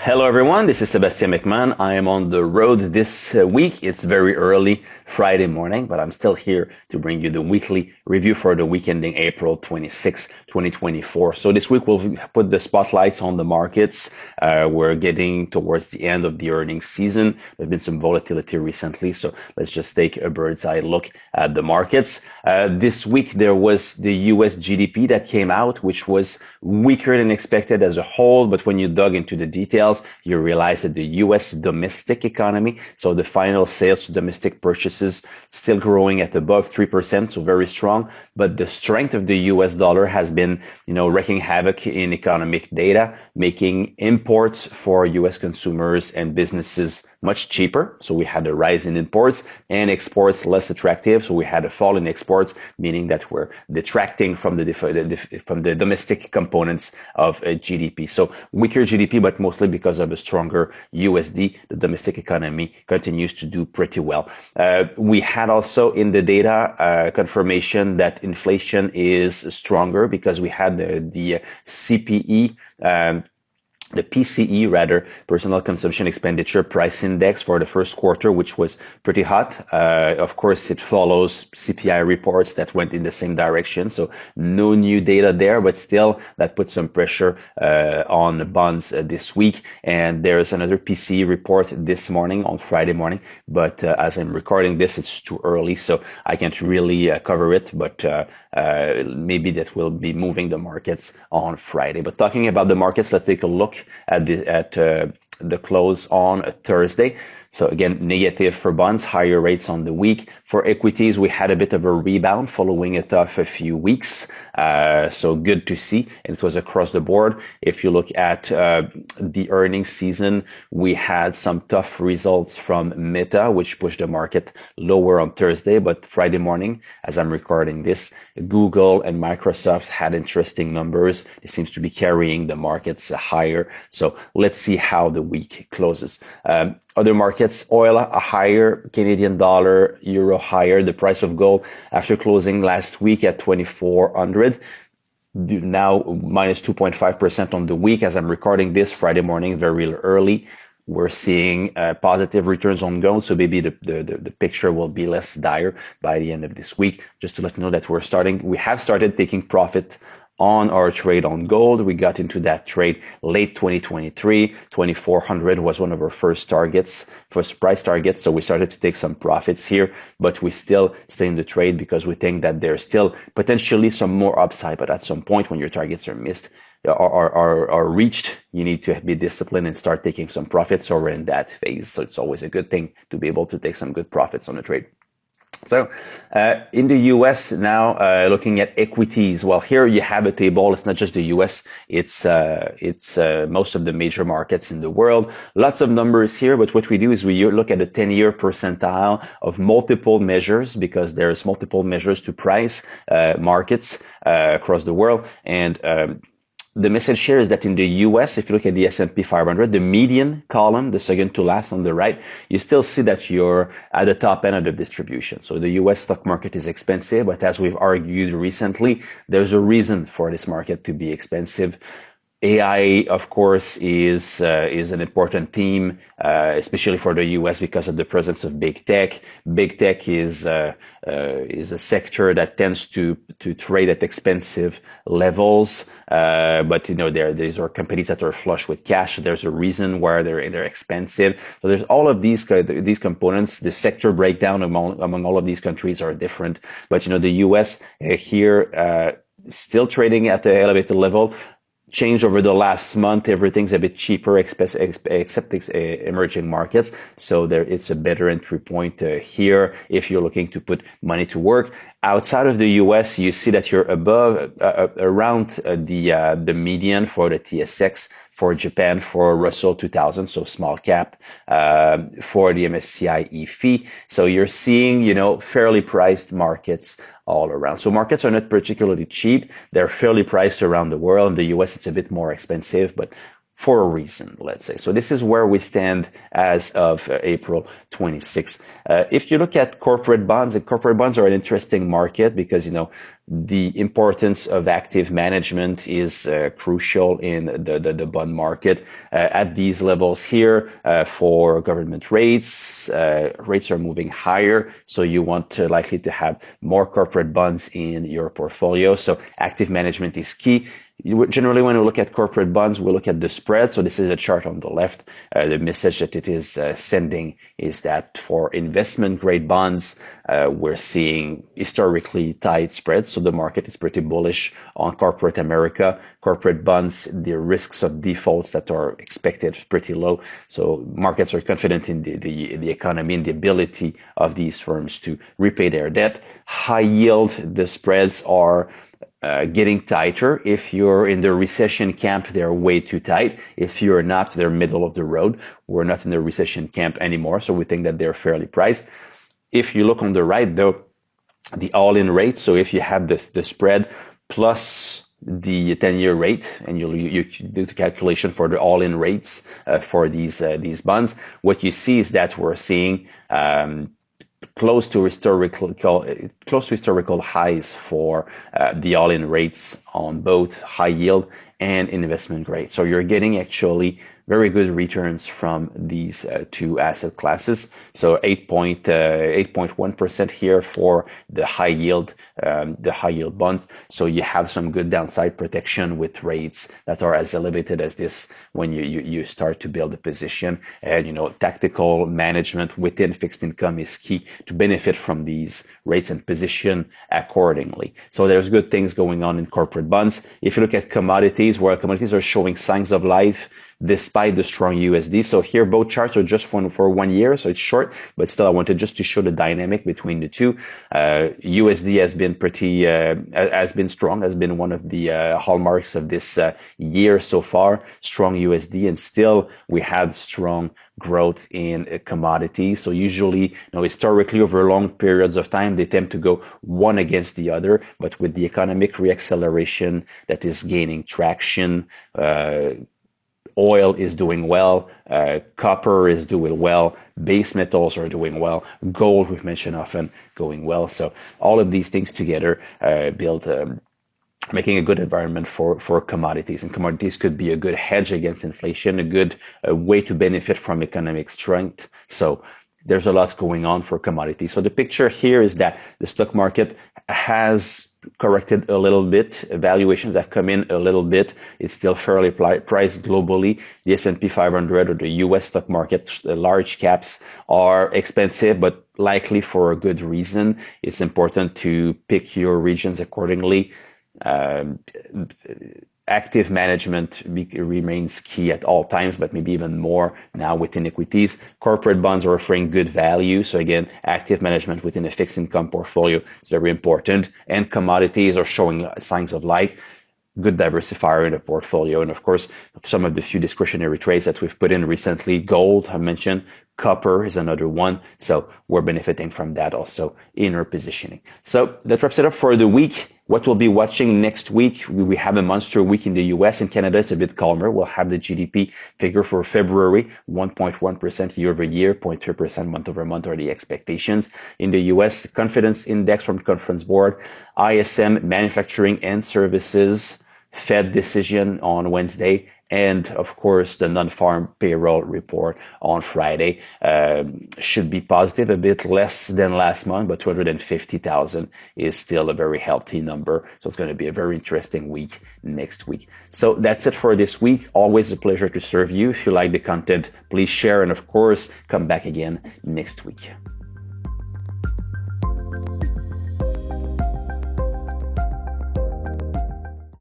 Hello, everyone. This is Sebastian McMahon. I am on the road this week. It's very early Friday morning, but I'm still here to bring you the weekly review for the week ending April 26, 2024. So this week we'll put the spotlights on the markets. We're getting towards the end of the earnings season. There's been some volatility recently, so let's just take a bird's eye look at the markets. This week there was the US GDP that came out, which was weaker than expected as a whole, but when you dug into the details, you realize that the U.S. domestic economy, so the final sales to domestic purchases, still growing at above 3%, so very strong. But the strength of the U.S. dollar has been, wreaking havoc in economic data, making imports for U.S. consumers and businesses much cheaper. So we had a rise in imports and exports less attractive. So we had a fall in exports, meaning that we're detracting from the domestic components of GDP. So weaker GDP, but mostly because of a stronger USD, the domestic economy continues to do pretty well. We had also in the data confirmation that inflation is stronger because we had the CPE, the PCE rather, personal consumption expenditure price index for the first quarter, which was pretty hot. Of course, it follows CPI reports that went in the same direction. So no new data there, but still that puts some pressure on bonds this week. And there's another PCE report this morning on Friday morning. But as I'm recording this, it's too early, so I can't really cover it. But maybe that will be moving the markets on Friday. But talking about the markets, let's take a look at the close on Thursday. So again, negative for bonds, higher rates on the week. For equities, we had a bit of a rebound following a tough few weeks. So good to see. And it was across the board. If you look at the earnings season, we had some tough results from Meta, which pushed the market lower on Thursday. But Friday morning, as I'm recording this, Google and Microsoft had interesting numbers. It seems to be carrying the markets higher. So let's see how the week closes. Other markets, oil higher, Canadian dollar, euro higher. The price of gold after closing last week at 2,400, now minus 2.5% on the week. As I'm recording this Friday morning, very early, we're seeing positive returns on gold, so maybe the picture will be less dire by the end of this week. Just to let you know that we have started taking profit on our trade on gold. We got into that trade late 2023. 2,400 was one of our first price targets. So we started to take some profits here, but we still stay in the trade because we think that there's still potentially some more upside. But at some point when your targets are missed, are reached, you need to be disciplined and start taking some profits. So we're in that phase. So it's always a good thing to be able to take some good profits on a trade. So in the US now, looking at equities. Well, here you have a table. It's not just the US. It's most of the major markets in the world. Lots of numbers here, but what we do is we look at the 10-year percentile of multiple measures because there's multiple measures to price markets across the world. And the message here is that in the US, if you look at the S&P 500, the median column, the second to last on the right, you still see that you're at the top end of the distribution. So the US stock market is expensive, but as we've argued recently, there's a reason for this market to be expensive. AI, of course, is an important theme, especially for the U.S. because of the presence of big tech. Big tech is a sector that tends to trade at expensive levels, but these are companies that are flush with cash. There's a reason why they're expensive. So there's all of these components. The sector breakdown among all of these countries are different, but the U.S. Here still trading at the elevated level. Changed over the last month. Everything's a bit cheaper, except emerging markets. So it's a better entry point here if you're looking to put money to work. Outside of the U.S., you see that you're above, around the median for the TSX, for Japan, for Russell 2000, so small cap, for the MSCI EFI. So you're seeing, fairly priced markets all around. So markets are not particularly cheap. They're fairly priced around the world. In the US, it's a bit more expensive, but for a reason, let's say. So this is where we stand as of April 26th. If you look at corporate bonds are an interesting market because, the importance of active management is crucial in the bond market. At these levels here, for government rates, rates are moving higher, so you want to likely to have more corporate bonds in your portfolio. So active management is key. Generally, when we look at corporate bonds, we look at the spread. So this is a chart on the left. The message that it is sending is that for investment grade bonds, we're seeing historically tight spreads. So the market is pretty bullish on corporate America. Corporate bonds, the risks of defaults that are expected is pretty low. So markets are confident in the economy and the ability of these firms to repay their debt. High yield, the spreads are getting tighter. If you're in the recession camp, they're way too tight. If you're not, they're middle of the road. We're not in the recession camp anymore, so we think that they're fairly priced. If you look on the right, though, the all-in rate, so if you have the spread plus the 10-year rate, and you do the calculation for the all-in rates for these bonds, what you see is that we're seeing close to historical highs for the all-in rates on both high yield and investment grade. So you're getting actually very good returns from these two asset classes. So 8.1% here for the high yield bonds. So you have some good downside protection with rates that are as elevated as this when you start to build a position. And tactical management within fixed income is key to benefit from these rates and position accordingly. So there's good things going on in corporate bonds. If you look at commodities, where commodities are showing signs of life despite the strong USD. So here both charts are just for 1 year, so it's short, but still I wanted just to show the dynamic between the two. USD has been has been strong, has been one of the hallmarks of this year so far, strong USD, and still we had strong growth in commodities. So usually, historically over long periods of time, they tend to go one against the other, but with the economic reacceleration that is gaining traction, oil is doing well, copper is doing well, base metals are doing well, gold, we've mentioned often, going well. So all of these things together build making a good environment for commodities. And commodities could be a good hedge against inflation, a good way to benefit from economic strength. So there's a lot going on for commodities. So the picture here is that the stock market has corrected a little bit. Valuations have come in a little bit. It's still fairly priced globally. The S&P 500 or the US stock market, the large caps are expensive, but likely for a good reason. It's important to pick your regions accordingly. Active management remains key at all times, but maybe even more now within equities. Corporate bonds are offering good value. So again, active management within a fixed income portfolio is very important. And commodities are showing signs of life. Good diversifier in the portfolio. And of course, some of the few discretionary trades that we've put in recently, gold, I mentioned, copper is another one. So we're benefiting from that also in our positioning. So that wraps it up for the week. What we'll be watching next week, we have a monster week in the US. In Canada, it's a bit calmer. We'll have the GDP figure for February, 1.1% year over year, 0.3% month over month are the expectations. In the US, confidence index from Conference Board, ISM, manufacturing and services, Fed decision on Wednesday, and of course the non-farm payroll report on Friday. Should be positive, a bit less than last month, but 250,000 is still a very healthy number. So it's going to be a very interesting week next week. So that's it for this week. Always a pleasure to serve you. If you like the content, please share, and of course come back again next week.